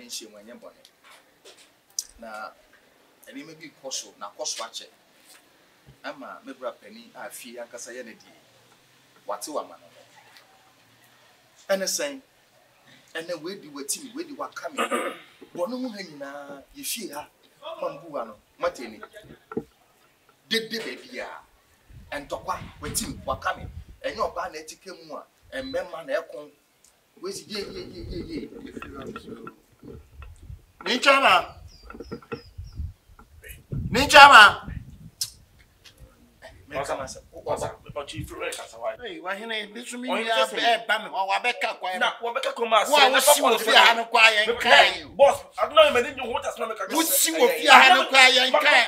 mention when you're born. Now, and it may be possible, now cost watcher. Ama, me bra penny, I fear and Casayanity. What's your man? And the same, and the way you were team, where you were coming. One hanging now, you fear, Mambuano, Martini. Did the baby, and Tokwa, with him, were coming, and your banner ticket more, and Memman Elcon. Where's ye? Ninchama! Ninchama! What's up? But you feel like hey, why he ain't this me? Yeah, bam, or Wabeka, Wabeka Comas. Why was she with your hand quiet and crying? Boss, I don't know if you want us to would she with your hand quiet and crying?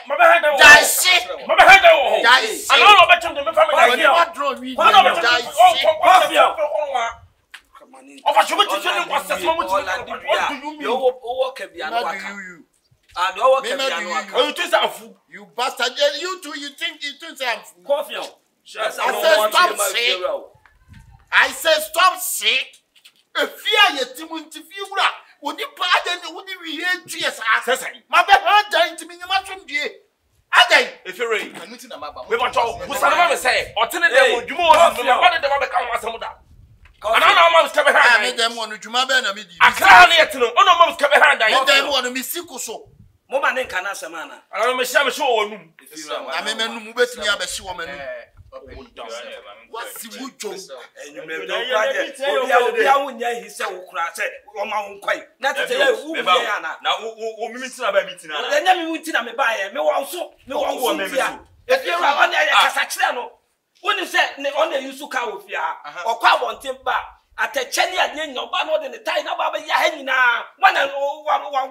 Die sick! Mama had no die. I don't know about the family. What drove me? What die sick? Come on in. What do you mean? You walk a piano. And you bastard, you two, you think I'm Komfo. I said stop sick. If fear your Timon to figure would you pardon would you hear tears? My bad dying to me, you must from G. If you're ready, I'm meeting a map. We want to say, or tell them you want to come as some of that. And I know mom's coming hand. I made them want to Jumaba and I can't let you know. Oh, no, mom's coming hand. I want to miss you. Mama ne kana semana. Ala me sha me so wonum. Amemenu mu betimi abehye wo manu. Wasi wujo. Enyume do kwaje. Obi a wonya hise wo kura se wo ma wo nkwai. Na tete ya wu ye ana. Na wo mimiti na ba miti na. Enya mimiti na me ba ye. Me wo so. Me wo mimiti. Efiera on ya kasa kire no. Woni se ne on na yusu ka wo fia. Okwa abonten ba. Atecheni ade nyoba no de ne tai na ba ya ha nyina wana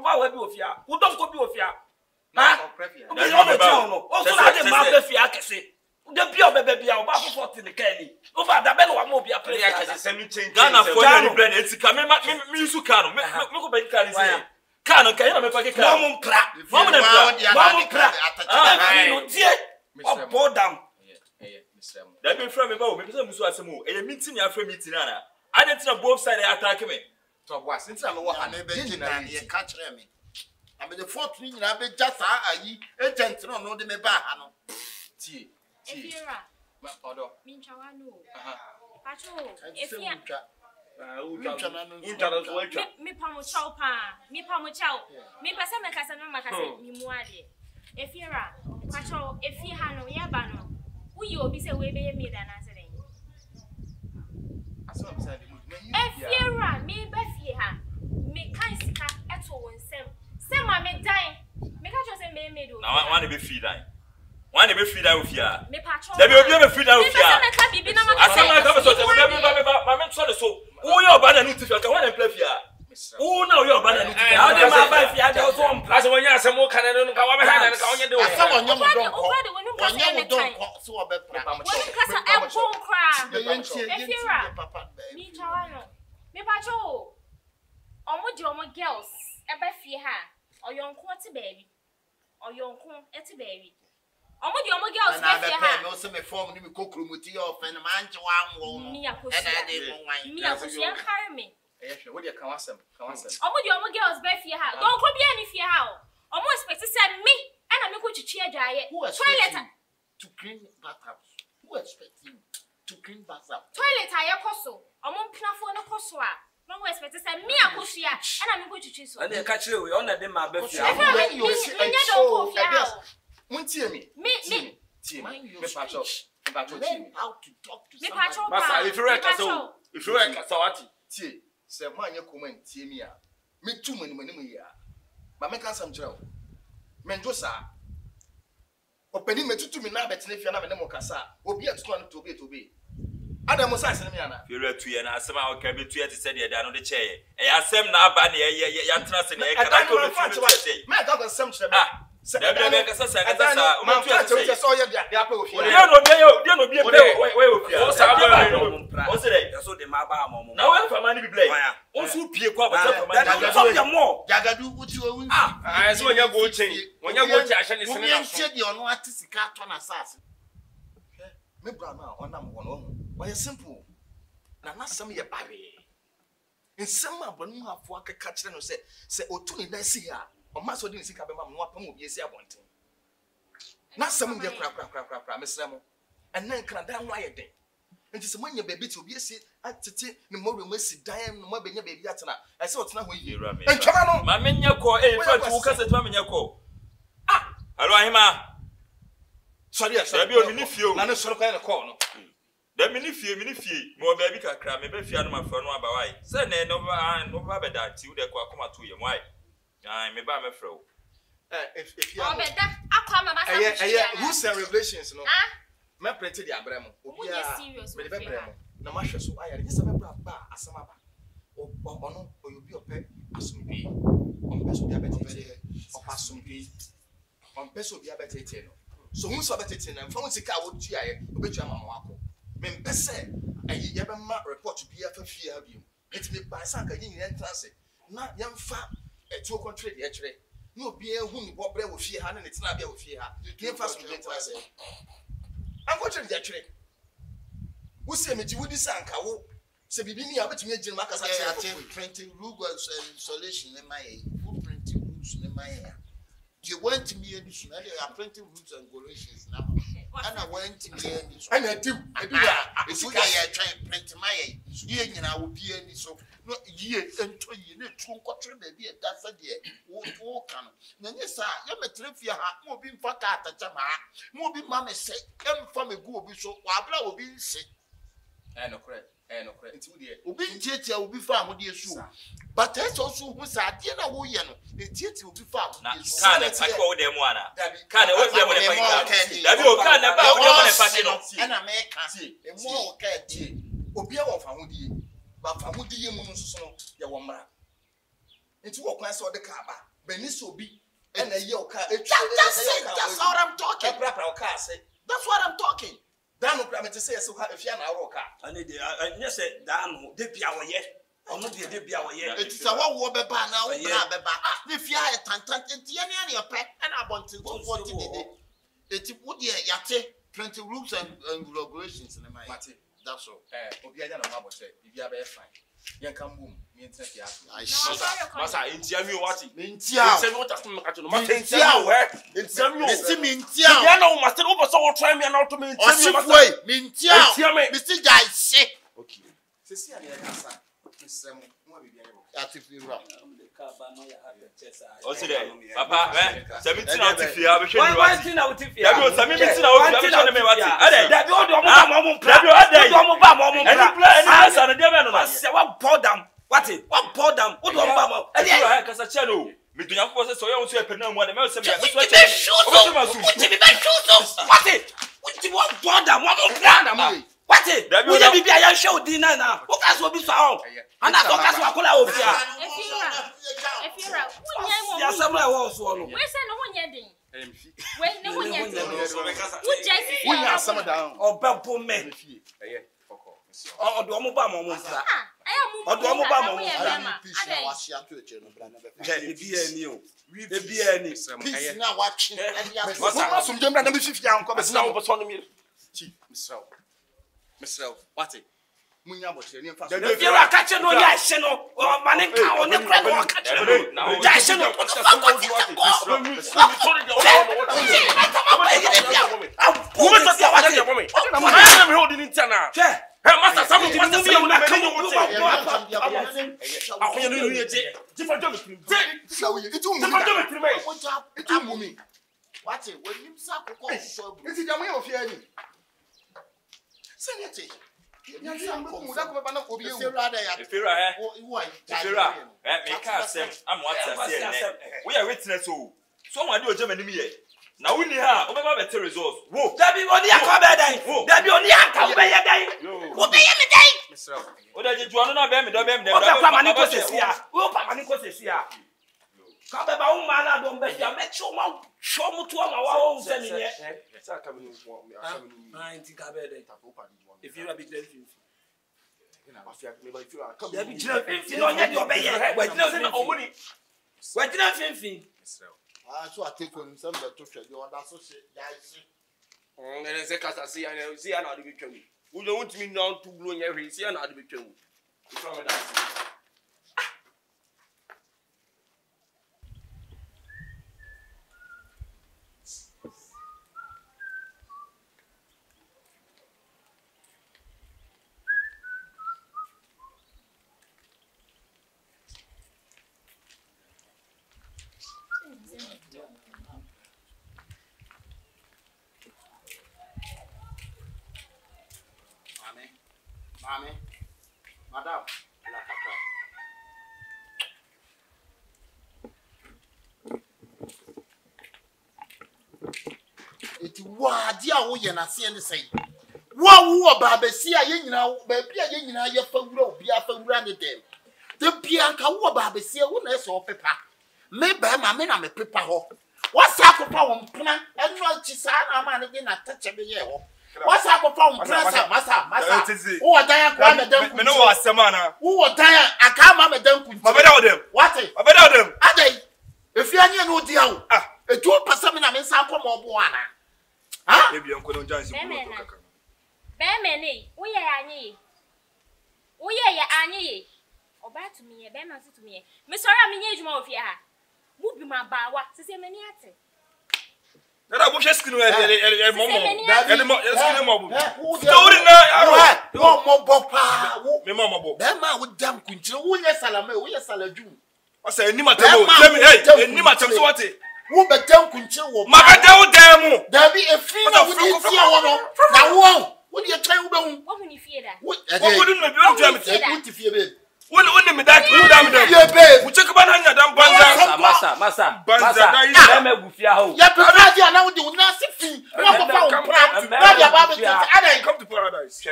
wa bi ofia wo dom ko bi ofia ha o bi no be town no o so na de ma be fia kese de bi obebe bia o ba fo 40 ne kani o ba da be no wa mo bi apre ya kese se mi change Ghana for you brand etika me yusu ka no me ko be ka ni se ka no ka na me pa ke ka mo mpra atacheni no tie o bodam Mr. That be from me ba o me pese musu asemo e meeting ya from meeting na I didn't both sides attack me. So was since I'm a baby and catch me. I mean the 14 I be just a ye agent no de me ba no. Tea. Minchawano. Pacho. If you me pamuchao pa. Me pamuchao. Me pasa me kasa no makase mi muade. If you are Pacho, if you hano yabano. Who you be say we be me than answering. If you run, me Beffy ha, me kind sika at all and sem me dying. Me catch us and me do. Now I want to be free die. Want to be free die with ya. Me patrol. There will be a free die with ya. I said, my man saw the so. Oh, you're bad and if you can want to play here. Oh, no, you're bad and how did my wife had also one plus when you have some more can and go ahead and go on your door. Someone don't so a bad papa. If you are me, me patrol. Or would your girls ever fear her or your quarter baby or your baby? Or would your girls ever fear her? No, some form me cook room with your friend, man, to one me. I carry me. What do you come as them? Or would your girls bear fear her? Don't could be any fear how. Almost expect to send me and I'm going to cheer diet. Who expects to clean bathtubs? Who expects you to clean bathtubs? Toilet, I apostle. I'm on plafond of Koswa. No expect to send me a pushia and I'm going to choose. And they catch you on the my birthday. How to talk to somebody. If you are Sawati. Say, man, you come and see me. Me too many money. But make us some trouble. Mendoza. Opening me to me now, but if you're not a Mocasa, will be a 2 to be. Adam was asking me, you read 2 and I somehow can be 2 to send you down on the chair. I asked them now, Banny, you're trusting me. I can't say, my dog is some shame. Wait, wait, simple. Now, not some of your baby. In some abonu have work catch them say otuni na see ya. O ma so di sika be ma no apam obi esi abonten. Na some dey kra mesremo. And then kan dan wa ye den. Enti se manya baby ti obi esi atete ne mo remo si dan no mo benya baby atena. I say otena ho yi. Entwama no. Ma menya ko e fa tu ka se twa menya ko. Ah, hello ahima. Sorry, sorry. Be oni fie o. Na ne soro kan na call no. Da mini fie mo baby kakra me be fie no mafa no aba wai se na no ba be da ti u de ko akoma to ye wai ai me ba me frɛ o if you are beda akwa mama sa who say revelations no me print the abramo obi a me be bramo na ma hwɛ so ayare nyesa me bra ba asama ba ono oyobi opɛ asombi on peso bia betete opa asombi on peso bia betete no so hu so betete na mfa hu sika wo tuaye obetua mama wako Membese, ayi yaba ma report to be a fie ha biom. It me by sanka yin entrance. Na yamfa etu contract de kire. No be hu ni bo bre wo fie ha na ne tena bia wo fie ha. Yemfa so entrance. An contract de kire. Wo se me ji wudi sanka wo. Se bibi ni abetumi agin maka sa kire. Printing rules and installation in my full printing rules in my you went to me and you are printing rules and regulations now. And I went to me and I do. It's what I try and print my year, and I will be any so not year and 2 years, 2 quarter, maybe that's a year. Walk on. Then, yes, sir, you're a trip your heart, more being for cat at Jama, more be mamma say, and from a go be so, while will be sick. I know correct. Into the Ubin will be found with your shoe. But that's also who's a dinner woyan. The theatre will be found. Can't attack all them one. Can't hold them on a and I make see a more cat. Obia of Famudi, but Famudi Munuso, Yawama. Into what class or the Kaba, Beniso be and a yoka. That's what I'm talking. That's what I'm talking. Dan no to say so if you are roka. And yes, Dan, de Piawaye, or not de Piawaye. It's a war beba now. If you are a tantant and your pet, and I want to go for it would be a yate 20 rules and regulations in the mind. That's all. Obiana Mabo said, if you are very fine. You can boom, me and Massa, in Tiamu, what? In Tiamu, what? Must over so try me and out to me. Mr. Guy sick. Okay. Papa, 17 out of fear. I'm out of fear. What it? What pour them? What do I want? Because a channel. Me do not possess so young to a penal one. What it? What do you want? Pour them? What more? What it? There will be a show dinner now. What else will be found? And that's what I call out here. If you're somewhere else, where's no one yet? Wait, no one yet. We are some down or Bappo men. Oh, do I Master, some of you must be on that. What it? When you suck, is it a way of hearing? Send it. We are witness. Someone do a German here. Now we need her. Over better results. Whoa. That be only a cover. That be only a cover. What be any day? What did you want to be? Don't be here. Who Pamanico here? Come about man, don't bet you. Make sure one show me to our own sending here. If you are big, if you are coming, you don't get your bed. Wait, nothing. So I take on some that took you on that social. And then say, Cassa, see, I see another between me. Who don't me now to blow every see another between me. Mami. Madam. La kaka. Iti wadi a wo ye na se ne sei. Wo babasi a ye nyina ba bia ye nyina ye fawura obi afawura ne dem. De bia nka wo babasi a wo na so pepa. Me ba ma me na me pepa ho. What's up for pound plan? And no chisana man again at touch a year. What's up for pound plan? Massa. Oh, Diane, me know what Samana. Who Diane? I can't mamma them. What? About them. Are they? If you are no deal, a 2% I mean, some more buana. Ah, maybe Uncle Johnson. Bemene, we are Annie. We are Annie. Or back to me, a bema to me. Miss Ramage Mofia. Would be my bawa, to say many at it. That I wish asking you a moment. That man would damn control. Yes, Salame, we are Salaju. I say, Nimatam, so what? Who but damn control? My damn, there be a free now. What do you try to do? What when you fear that? What wouldn't you fear? When me that you damn we check about damn Massa. I'm a goofy ho. Ya prefer now do not see. Come to paradise.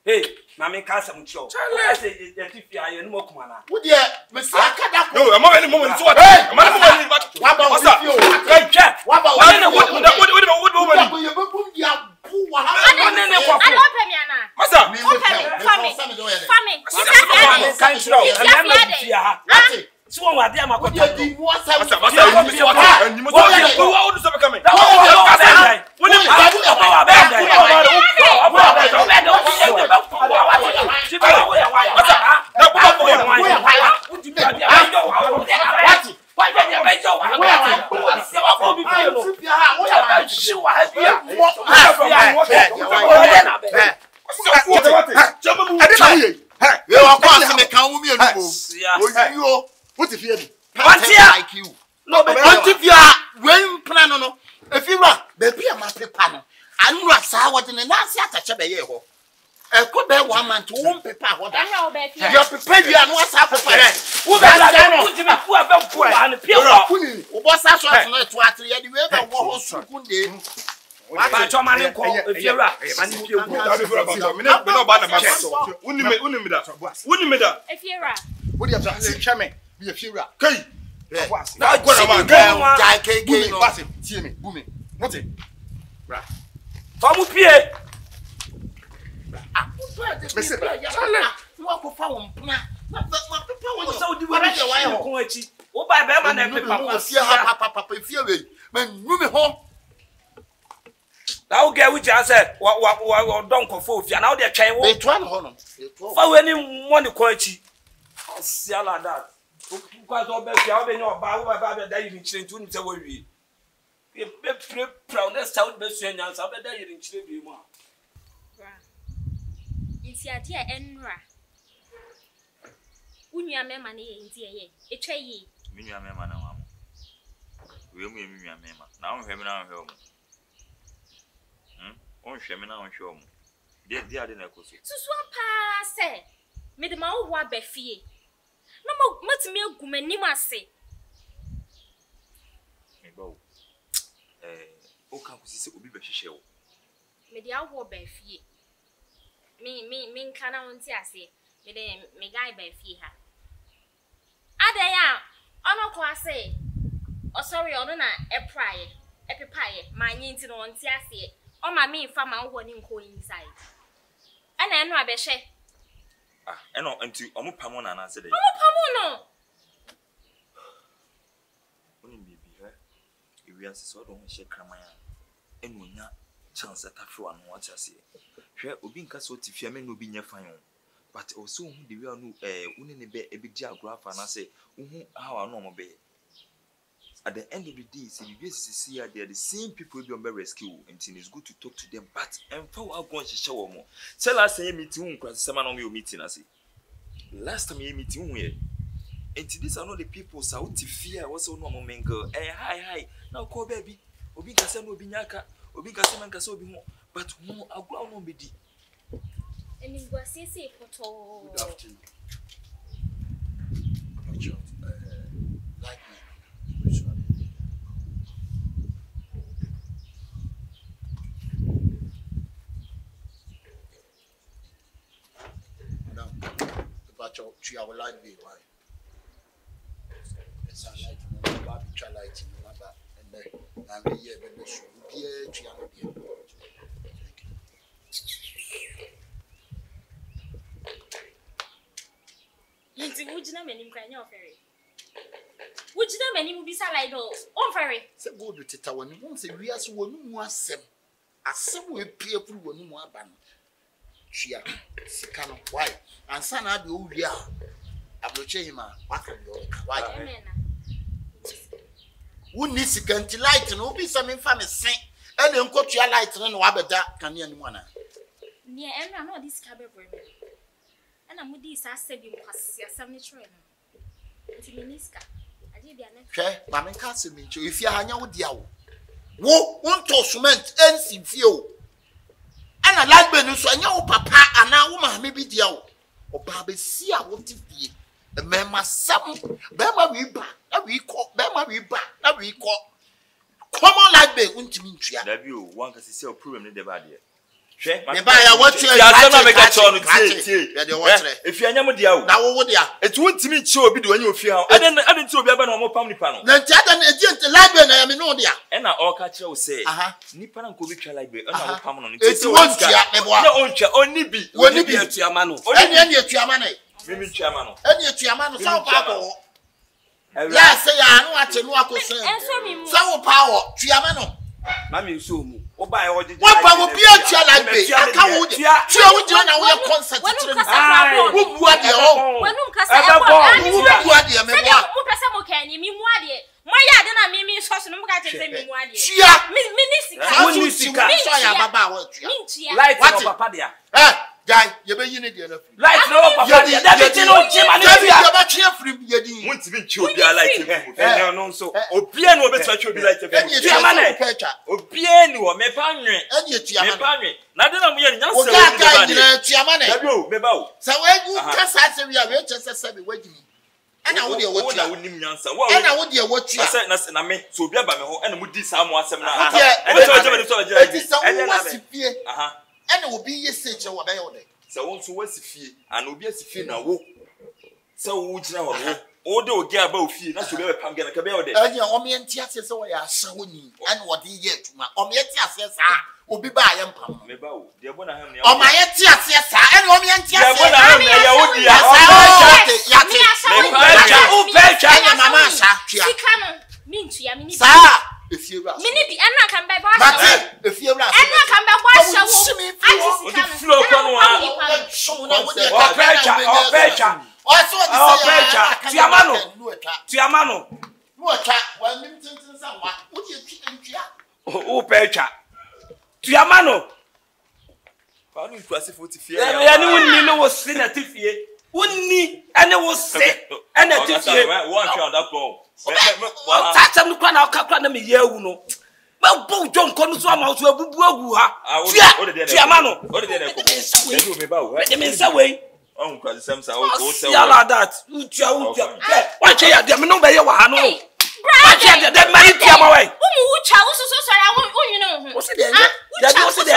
Hey, Mammy Castle show. I say, if you are no more, would you, Miss Akada? No, I'm not any moment. What about you? What if you like you? No, but what if you are when plan no? If you are, baby, I'm a paper. I'm not sour than an answer to Chabayo. A could be 1 man to 1 paper. What I know, baby. You're prepared, you are not sacrificed. Who about poor and pure? What's that one to actually ever was what I told my uncle if you're right. If you're right. What do you have to say? Be a few rap. Kay. Now, See me, booming. What's it? Right. From Pierre. Now get which I said, what don't Komfo, and now they're trying to try on. For any one quality. See all that. Because all best you have no Baba that you didn't change to worry. You be proud that's how best you answer that you didn't change more. It's your dear Enra. Unya money in dear, a tray. Minya Mema now. We will mean Mema. Now I'm having our home. On Shamina on show. Dear, didn't echo. So swap say, made the mouth what befie. No more milk, Gumanima say. Oh, come to see Ubi Show. Maybe I'll walk befie. Me, can I want to say, me guy befie her. Adaya, on a say, oh, sorry, on a pry, a pepper, my need to know on Tiasi, or my mean farmer wanting go inside. And I know I bet. I know until Omupamon and answered it. Omupamono! Only be here. If we are so don't shake Cramaya, and we not chance at Afro and what I say. Share Ubinka so if you may no be near fine. But also, the real new wouldn't a big geograph and I say, how I know my bay. At the end of the day, see, they are the same people who don't rescue, and it's good to talk to them. But and for our going to show more. Tell us a meeting, because someone on your meeting, I say. Last time you meeting here, and these are not the people out to fear. What's on normal man girl? Hi. Now call baby. Obinka say no binyaka. Obinka say man kaso bi mo. But who agwa no be di. Eni gwa sisi poto. Good afternoon. Like me. Madam, about your tree, I would like be why. Yes, I like to know about the light in the number, and then I'm here, but the show be a tree. Yinti wujina meni mkanya ofere. Wujina meni mubisa laido. Ofere. Se go do teta woni mo se wiase wonu mu asem. Asem we pie furu wonu mu aba no. Hwia sika no why? Ansa na ade o wia. Abroche hima waka yo. Why? Woni sika nti light no obi se me fa me sen. E na nkotua light no wa beda kane ani mu ana. Ni enra no dis ka bebo me. Ana mudi sa sebi mpasi asam ne tro no. Nti miniska. Aje bia na. Hwe, ma me ka se me ncho efia hanya wo dia wo. Wo unto cement ensi fie o. Ana lagbe no so anya wo papa ana wo ma me bi dia wo. Oba be si a wo ti fie. E mema sam, be ma wi ba, na wi ko, be ma wi ba, na wi ko. Common lagbe untimi ntua. Da bi o, wan ka se o problem ne de ba de. Hwe, me ba ya what you ya se na me ka cho no tie. Ya de what re. Efi anya mo dia o. Na wo dia. Etu untimi nchi obi de anya ofi ha. Ade nti obi aba na mo pam nipa no. Na nti ada na edi nti lagbe na ya me no dia. E na o ka kire o se. Nipa na nko bi twa lagbe, e na wo pam no. Eti won tia me bo. Na on twa oni bi. Oni bi atuama no. Eni atuama na. Mimi atuama no. Eni atuama no sa pa ko. Ya se ya no ate no akosen. Enso mi mu. Sa wo pa wo tuama no. Mami nso mu. Oba e hoje. Wo pa wo bi atua lagbe. Aka wo de. Tua wo de na wo concert tire no. Wo bua de o. Wenum kasa e bo. Wo bua de me bo. Mo pesa mo kan ni mi mu ade. Mo ya de na mi so so no mo ka tete mi mu ade. Tua. Mi ni sika. Wo ni sika. So ya baba wo tua. Mi ntia. Light no papa dia. Guy, you be yin de na free. Light no papa dia. Da bi no jima na bia. You be tue free ye din. Wonti bi nchi obi a light e. Eh no so. Obi anu obi twa obi light e. Tuama na. Obi anu o me pa nwe. Eni tuama. Me pa nwe. Na de na mo ye nyansa wo ni ba de. Tuama na. Da bi o me ba o. Sa we kasa se wi a we chese se be wagimi. Ana wo de wo tua. Wo na wonim nyansa. Wo ana wo de wo tua. Na me so obi aba me ho ana mo di sa mo asem na. Eti sa wo wasifie. Ana obi ye se che wo ba ye wo de. Sa won so wasifie ana obi asifie na wo. Sa wo gina wo wo de ogi aba ofie na so be pam gena ka be wo de. Anya o me ntia se wo ya hye woni ana wo de ye atuma. O me ntia se sa obi ba ye mpam. Me ba o. De bo na ha me. O ma ye tia se sa ana o me ntia se. De bo na ha me ya wo di ya. Upecha anya mama sa tia. Sika no mi ntua mi ni. Sa efiewura. Mi ni bi ana kan ba ba. Mate efiewura. Ana kan ba bo ahya wo. O di flow ko no a. Opecha. Oso di say. Tuama no. No twa wa nim tintin sa wa. Wo di twi ntua. Opecha. Tuama no. Fa no ntua se 40 fie. Ya ni wonni no wo si na tifie. Wonni ene wo se ene tifie. Wo twa that go. Tatam no kwa na kakra na me yewu no. Ma bo jon ko no so ama so abubu agu ha. Tuama no. O de na ko. De me ba o. De me nsa we. On kwa the same sa o se. Ya la that. Utua. Wa che ya de me no be ye wa ha no. Bra che de mari tuama we. Umu ucha wo so so ya wonwene ho. O se de. Ya de o se de. O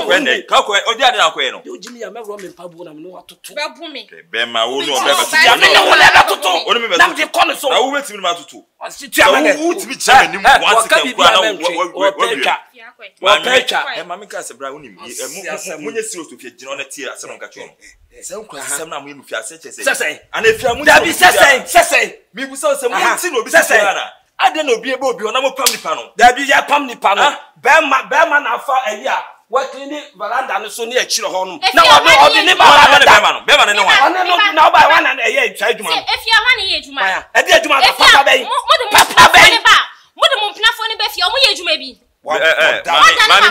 ko ne. Ka ko o di ade na ko e no. Yo jimi ya me ro me pa bu na me no atoto. Ba bu me. Be ma wo no be ba ti. Ya me no le atoto. O me be. Na me de ko no so. Na wo betimi ma atoto. Tuama ne. Wo ti bi jam ni mu wan se kan kwa na wo Opecha. Ma me ka se bra wonim. Munye serious to fie gina na tie ase no ka cho no. Se nkwa sem na mo yemu fie ase chese. Sesen. Ana fie mu. Da bi sesen. Mi bu se mo ti no bi sesen na. Ade na obi ebe obi ona mo pam nipa no. Da bi ya pam nipa no. Be ma na afa eyi a wa clean veranda no so ne akire ho no. Na wa odi ne ba no. Be ma ne wa. Ona no na ba wa na eyi twa adwuma. Efi awa ne ye adwuma. E di adwuma ba papa be. Papa be. Mo de mo mpnafo ne be fi o mo ye adwuma bi. Mami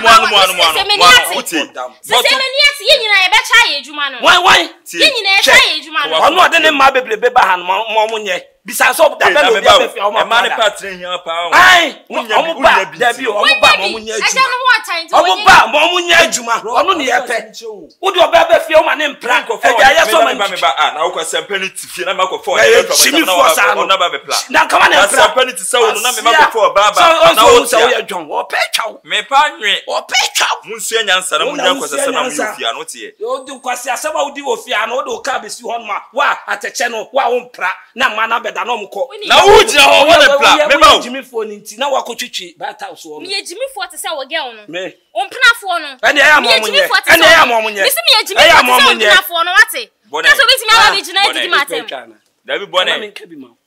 mo uti. Se me ni ati ye nyina ye be cha ye adwuma no. Wan. Ye nyina ye cha ye adwuma no. Ono ade ne ma bebrebe ba ha no mo nye. bisa so da be no bi abefi o ma man patre hia pa ai omo ba da bi omo ba mo nya adwuma omo ba mo nya adwuma ono ne ye pe wo de oba abefi o ma ne mpra eja ye so ma me ba na wo kwa sampani tifie na ma ko fo na ba be pla na kama ne mpra sampani ti sa wo na me ma ko fo ba na wo sa wo ye dwon wo pe twaw me pa nwe wo pe twaw mun su nyansa na mun nya ko sesa na mu ofia no te ye o di kwasi asaba wo di ofia na wo de ka besi ho ma wa ateche no wa wo mpra na ma na beda no mko na wo jina ho wo ne pla me ma jimi fo ni nti na wa ko twitwi ba ta so me jimi fo te se wo girl no me ompnafo no ene ya mo munye ene ya mo munye misi me jimi fo te se ompnafo no wate na so bitimi ala bi jina edidi matem Dabi bone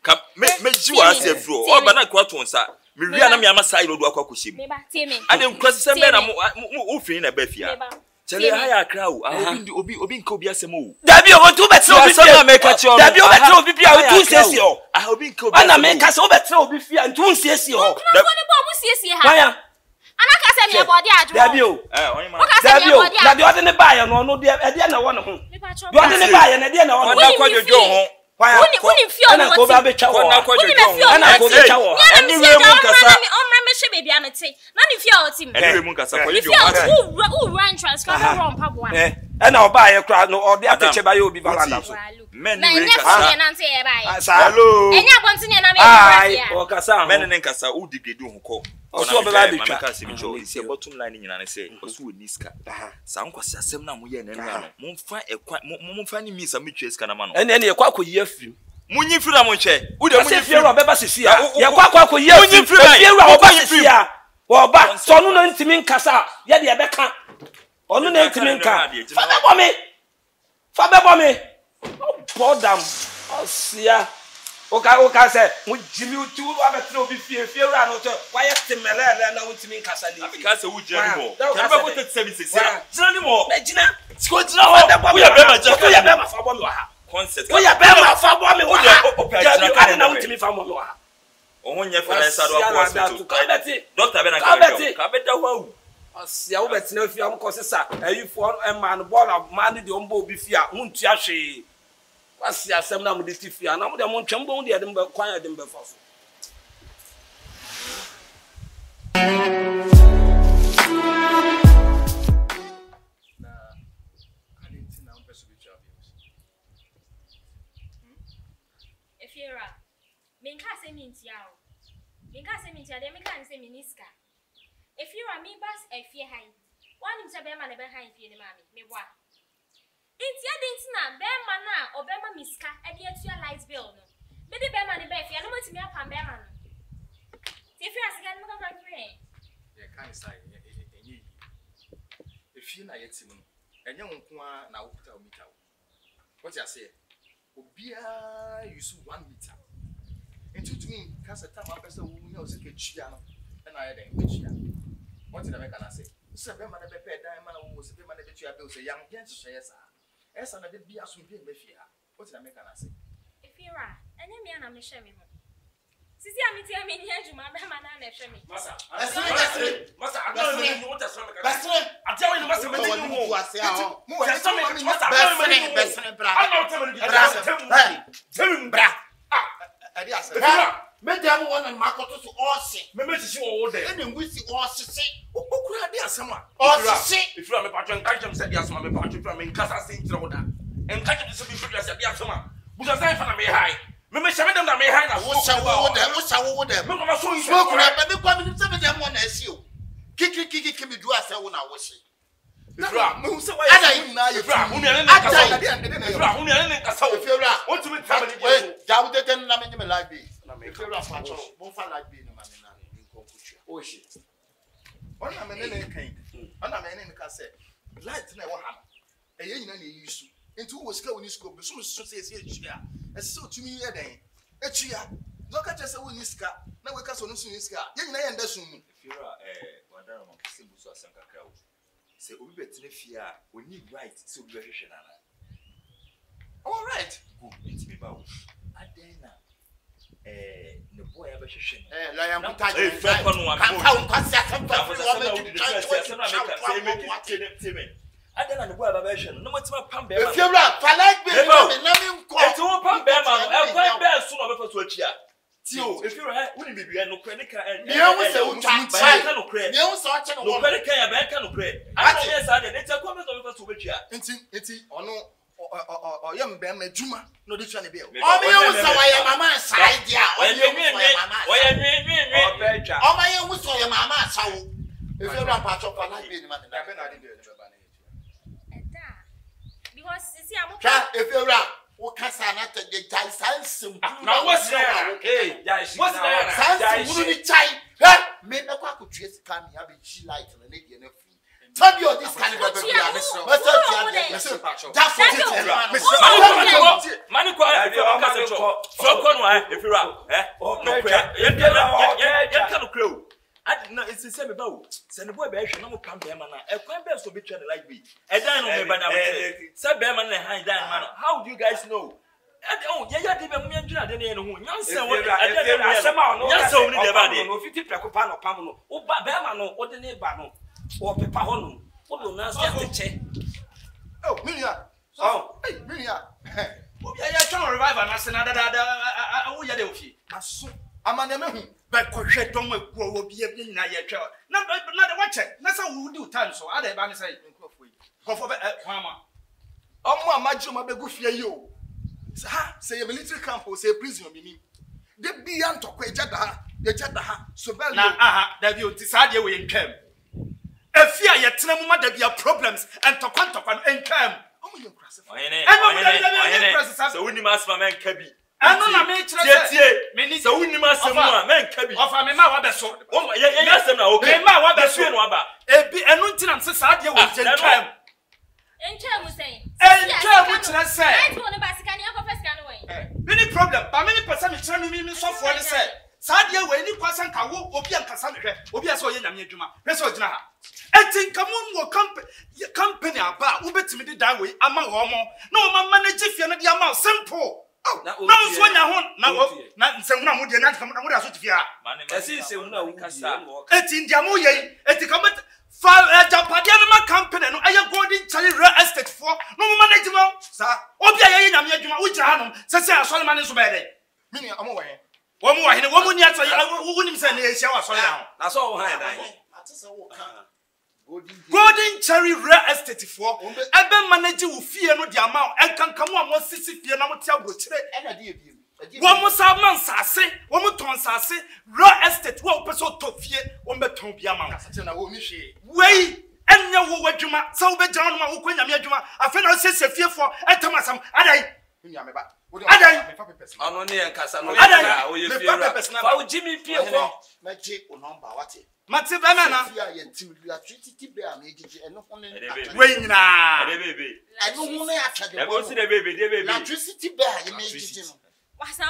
ka me jiwa ase afro o ba na kwa to nsa me wi na me ama sai rodo akwa kohyem me ba tie me ade nkwasi sembe na mo fin na ba fia chele haya krawo obi nka obi asem o dabi o tu betre obi fia me ka che o dabi o betre obi bia o tu siesie o obi nka obi ana me ka se o betre obi fia ntu siesie o dabi ni bo mu siesie ha waya anaka se me body adwo dabi o onye ma dabi o dabi o de ne ba ye no de e na wo ne ho do de ne ba ye na de na wo na kwa jojo ho Uni fio no ko ba be twa wo na kwa jojo ana ko be twa wo anyway mun kasa omra me hwe baby anete na ni fio o tim anyway mun kasa kwa jojo who run transfer from pabwa na oba ye kra no odi ateche ba ye obi balanda so men ni we kasa na nte ye ba ye hello enya bontine na me ya o kasa men ne kasa u digedu ho ko oso be ba be twa kasa mi cho isi bottom line nyina ne say oso we niska sa nkwasi asem na mo ye na no mo mfa ekwa mo mfa ni misa mi twa iska na ma no ene ye kwa akoyi afiri munyi firi na mo hwe u de munyi firi ro beba sisi ya ye kwa akoyi afiri firi ro oba sisi ya wo ba so no ntimi nkasa ye de ye beka onu na ntimi nka fa be bo me bodam osia oka se mo jimi uti wo abetre obi fie ra no to wa ye temelele na ntimi nkasa ni afika se wo jira ni mo kan ba ko 37 sisi jira ni mo na jina siko jira ho wo ya be ma je ko ya be ma fa bo me wa ha concept wo ya be ma fa bo me wa ha na ntimi fa mo me wa ha o nya fere sa do hospital doctor be na ka be da ho asia wo betina fi am ko sesa ayifo man ball of man de ombo obi fi a huntu ahwe wasi asem na mo de ti fi a na mo de mo ntwembo de dem ba kwan de dem ba fafo na kanti na umpeso bicha abuse efiera minka se mintia o minka se mintia de minka se miniska if you are me bas e fie han one him say be ma na be han fie ni mami me boa intia dent na be ma na obema miska e de atua light bill no me de be ma ni be fie no matimi apam be ma no if you ask again no ka free ye kan sai enyi e fie na yetim no enye nko a na wokuta o meter what you say obia use 1 meter into to me kasa time apesa wo nya o se ke chia no na ya den chia what did I make an say? So, be man, be pay diamond, was be man, be you bill, say, young gents, say, yes, as I did be as we be here. What did I make an say? If you are, and you mean I'm shame me. Sisi, I'm telling me, you man, and shame me. Massa, I don't know what to say. I tell you, Massa, what you want to say. Madam one and Makoto to all say. Maybe she all there. And we see all say. Who could I be someone? All say. If you are a patron, catch him, said yes, my patron from in Casa Saint Roda. And catch him to be free as a dear summer. But as I found me high. Maybe some of them that may hide. What's our order? Mamma, so you smoke, but the woman is 7 them one as you. Kiki can be do as I want to wish. If you are, move away. I know you from only an want to be family. Down the 10 Lamin like me. If you're a patron, won't find like being a man in Komfo. Oh, shit. One of my name came. One of my name can say, light never happened. A young man used to. Into was going to school, but soon says here. And so to me, a day. A chia. Look at us a winning scar. Now we can't see this car. Young man, that's soon. If you are a madam of Simbu Sanka crowd, say, we bet Nefia, we need right, so we all right. Good, it's me about Adena. The boy ever shishing. I am adena ne boy baba hwe no motima pam be If you rap, like me, na me nko. Eti wo pam be ma no e kwan be so no be fa so achia tio if you woni bibia no kra ne ka me hu se wo twa ba ka no kra me hu se wo che no no kra ka ya ba ka no kra ana ye sa de ne ta kwa me so be fa so achia enti ono yam be ma djuma no de twa ne be o me hu se wa ye mama side dia o ye nwi o ma ye hu se ye mama asawo if you rap patch up like me ma na be na de be ba na because see am if you rap o kasa na te de jai sansum na what's there hey what's there sansum ni chai hey me na kwa kutue sika mi have G light na ne de na free tell you this kind of baby Mr. Pacho just for it mani kwa if you kasa cho so ko no if you rap no kra ye ka no kra no it's the same about say the boy be hwe na mo pam be man na e kwan be so be try the like be e dan no me ba na say be man na han dan man how do you guys know ye ya de be mu ndwira de ne no ho nyansa wo asema no nyansa wo ni de ba de no 50 preko pa no pam no wo ba be man no wo de ne ba no wo pepa ho no wo do na sia te che minia hey minia obi ya twa revival na se na da wo ya de ofi aso amane mehu ba ko hwe don akuo wo bi e nyina ye twa na de wache na sa wo di time so ada ba ne sai nkofo yi kofo be kwama omo amaji ma begu fie yi o ha say military camp o say prison mini de bia ntokwa ejada ha so bel na da bi o ti sa de we ntwam afia ye tena mu ma da bia problems ntokwa no ntwam omo ye nkrase oyene so woni masma men ka bi ano na me kire tie so woni masem a men ka bi ofa me ma wa be so ye asem na okay me ma wa be so no aba ebi enu ntina nse sa de we ntwam Entwam say. Entwam tira say. I want to basika ni akọ pesika no wen. Any problem? Ba me person me tira no mi so for ne say. Sa de we ni kwasa nka wo obi ankasa me hwe. Obi ase oye nyame adwuma. Pese ogina ha. Enti nka mo company aba wo betimi de dan we ama ho mo. Na o ma manage fie no de ama simple. Na so nya ho na nse na mo de na mo da so tifie ha. Ese nse na wo kasa. Enti ndia mo ye. Enti ka Japadia no company no aye golden chali real estate for no manage mo sa obi aye nyame adwuma wo gira hanom se asole mane so be dey mini amo wa he wo mu ni ato wonim se na ehia wa asole ha na so wo han dan atese wo ka golden cherry real estate for ebe manage wo fie no de ama enkankamu amo sisi fie na mo tia brochire ena de ebiem wo mu sa man sase wo mu ton sase real estate wo peso to fie wo beton bia ma asate na wo mi hwe wei enya wo wadwuma sa wo be gyan no ma wo kwanya me adwuma afa na sese fie fo entamasam adai mini ameba adai me fa pepes ano ne enkasa no adai o ye fiera fa wo jimi pie ko na je o number wate mate be na fia ye tim gratuity be am ejiji eno ho ne wei nyina de bebe eno ho ne atade e go si de bebe gratuity be a ye me ejiji no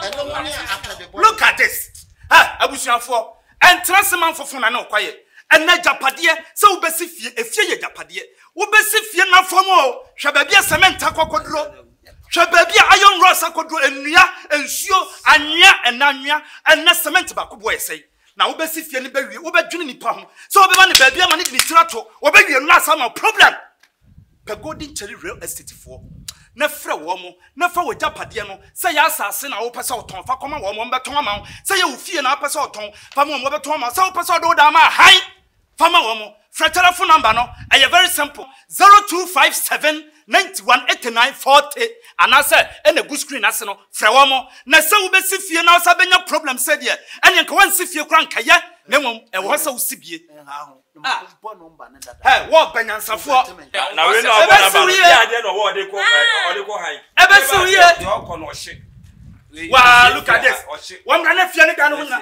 eno ho ne atade look at this abusuafo entraseman fofo na kwaye ena japade se wo besi fie efie ye japade wo besi fie na fom o hwe ba bia cement akokodro hwe ba bia iron rods akokodro enua ensuo anya enanua ena cement ba kobo esei na wo besi fie ne bawie wo badwene nipa ho se wo be ba ne ba bia ma ne de tirato wo bawie no asama problem pe golden cherry real estate for na frɛ wo mo na fa wo japade no sɛ ya asase na wo pɛ sɛ wo ton fa kɔma wo mo beton ama sɛ ya wo fie na pɛ sɛ wo ton fa mo mo beton ama sɛ wo pɛ sɛ wo do da ma hai fa ma wo mo frɛ telephone number no ɛyɛ very simple 0257 918940 anase ene good screen ase no frɛ wo mo na sɛ wo besi fie na wo sa benya problem sɛ de ɛne nka wan si fie kura nka ye na mom ɛwɔ sɛ wo sibie wo banyansafo na we no abona ba ya de no wo de ko han ebe si uye de o ko no hye wa look at this one na fie ne ga no nya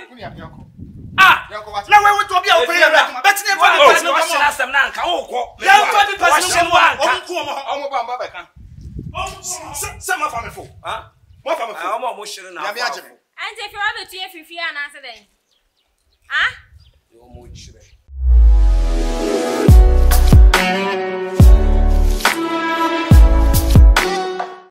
na we woto bia o pere na bet ne fa o no hye na sem na nka wo ko ya to di person mo o nko mo omo ba mba be kan se ma fa me fo mo fa me fo mo hye na ya me agye ante fi wa betu ye fifi ana ase den yo mo hye